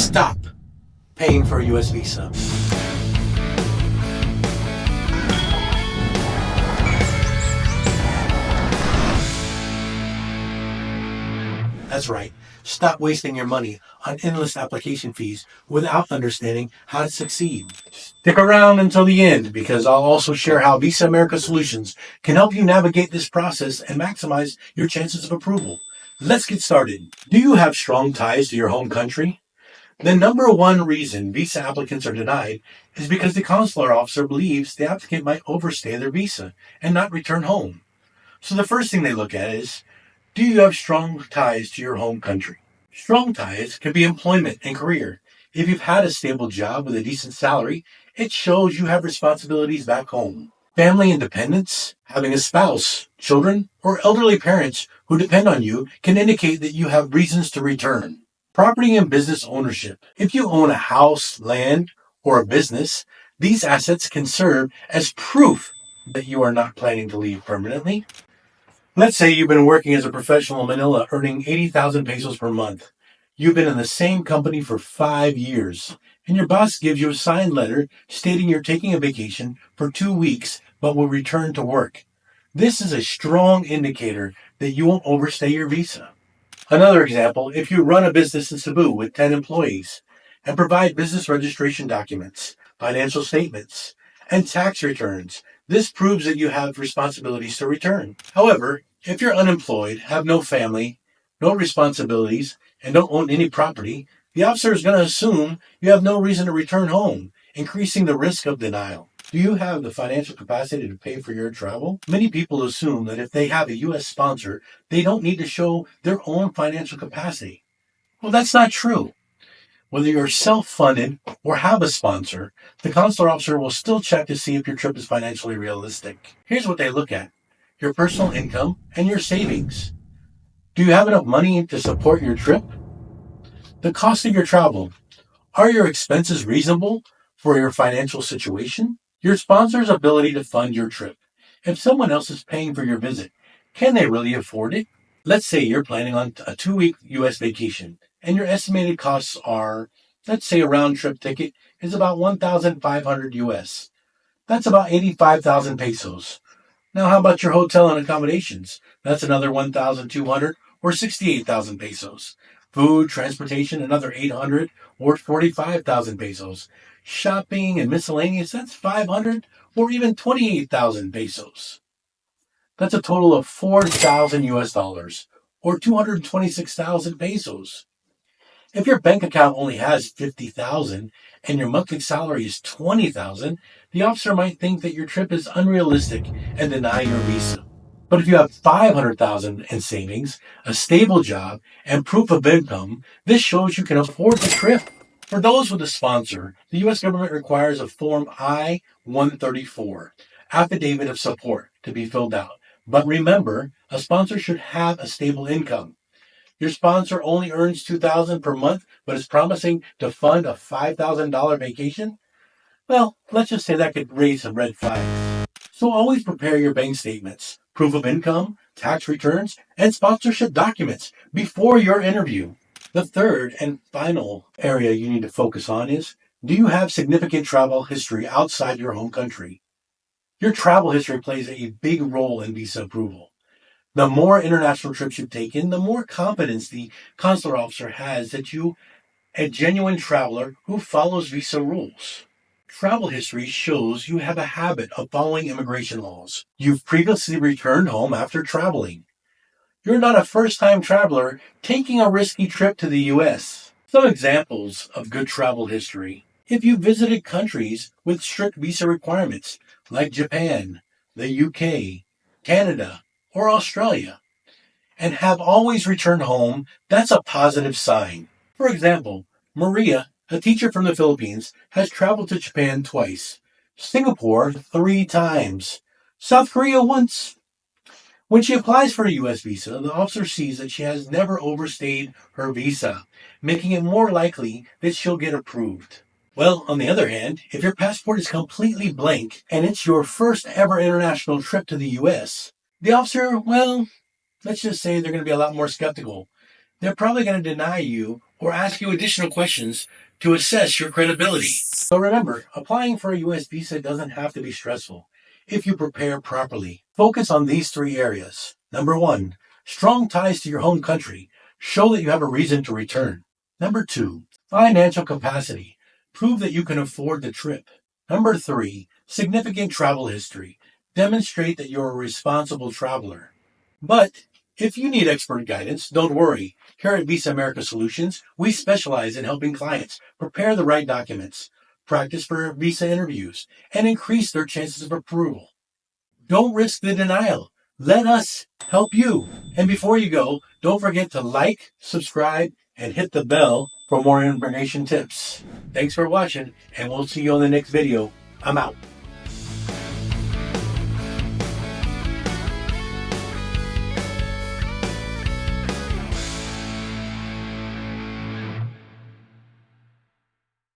Stop paying for a U.S. visa. That's right. Stop wasting your money on endless application fees without understanding how to succeed. Stick around until the end because I'll also share how Visa America Solutions can help you navigate this process and maximize your chances of approval. Let's get started. Do you have strong ties to your home country? The number one reason visa applicants are denied is because the consular officer believes the applicant might overstay their visa and not return home. So the first thing they look at is, do you have strong ties to your home country? Strong ties can be employment and career. If you've had a stable job with a decent salary, it shows you have responsibilities back home. Family independence, having a spouse, children, or elderly parents who depend on you can indicate that you have reasons to return. Property and business ownership. If you own a house, land, or a business, these assets can serve as proof that you are not planning to leave permanently. Let's say you've been working as a professional in Manila earning 80,000 pesos per month. You've been in the same company for 5 years, and your boss gives you a signed letter stating you're taking a vacation for 2 weeks but will return to work. This is a strong indicator that you won't overstay your visa. Another example, if you run a business in Cebu with 10 employees and provide business registration documents, financial statements, and tax returns, this proves that you have responsibilities to return. However, if you're unemployed, have no family, no responsibilities, and don't own any property, the officer is going to assume you have no reason to return home, increasing the risk of denial. Do you have the financial capacity to pay for your travel? Many people assume that if they have a U.S. sponsor, they don't need to show their own financial capacity. Well, that's not true. Whether you're self-funded or have a sponsor, the consular officer will still check to see if your trip is financially realistic. Here's what they look at: your personal income and your savings. Do you have enough money to support your trip? The cost of your travel. Are your expenses reasonable for your financial situation? Your sponsor's ability to fund your trip. If someone else is paying for your visit, can they really afford it? Let's say you're planning on a 2-week U.S. vacation and your estimated costs are, let's say a round trip ticket is about 1,500 US. That's about 85,000 pesos. Now, how about your hotel and accommodations? That's another 1,200 or 68,000 pesos. Food, transportation, another 800 or 45,000 pesos. Shopping and miscellaneous, that's 500 or even 28,000 pesos. That's a total of 4,000 US dollars or 226,000 pesos. If your bank account only has 50,000 and your monthly salary is 20,000, the officer might think that your trip is unrealistic and deny your visa. But if you have 500,000 in savings, a stable job, and proof of income, this shows you can afford the trip. For those with a sponsor, the U.S. government requires a Form I-134, Affidavit of Support, to be filled out. But remember, a sponsor should have a stable income. Your sponsor only earns $2,000 per month, but is promising to fund a $5,000 vacation? Well, let's just say that could raise some red flags. So always prepare your bank statements, proof of income, tax returns, and sponsorship documents before your interview. The third and final area you need to focus on is, do you have significant travel history outside your home country? Your travel history plays a big role in visa approval. The more international trips you've taken, the more confidence the consular officer has that you a genuine traveler who follows visa rules. Travel history shows you have a habit of following immigration laws. You've previously returned home after traveling. You're not a first-time traveler taking a risky trip to the U.S. Some examples of good travel history. If you visited countries with strict visa requirements, like Japan, the UK, Canada, or Australia, and have always returned home, that's a positive sign. For example, Maria, a teacher from the Philippines, has traveled to Japan twice, Singapore 3 times, South Korea once. When she applies for a U.S. visa, the officer sees that she has never overstayed her visa, making it more likely that she'll get approved. Well, on the other hand, if your passport is completely blank and it's your first ever international trip to the U.S., the officer, well, let's just say they're going to be a lot more skeptical. They're probably going to deny you or ask you additional questions to assess your credibility. So remember, applying for a U.S. visa doesn't have to be stressful if you prepare properly. Focus on these 3 areas. Number 1, strong ties to your home country. Show that you have a reason to return. Number 2, financial capacity. Prove that you can afford the trip. Number 3, significant travel history. Demonstrate that you're a responsible traveler. But if you need expert guidance, don't worry. Here at Visa America Solutions, we specialize in helping clients prepare the right documents, practice for visa interviews, and increase their chances of approval. Don't risk the denial. Let us help you. And before you go, don't forget to like, subscribe, and hit the bell for more information tips. Thanks for watching, and we'll see you on the next video. I'm out.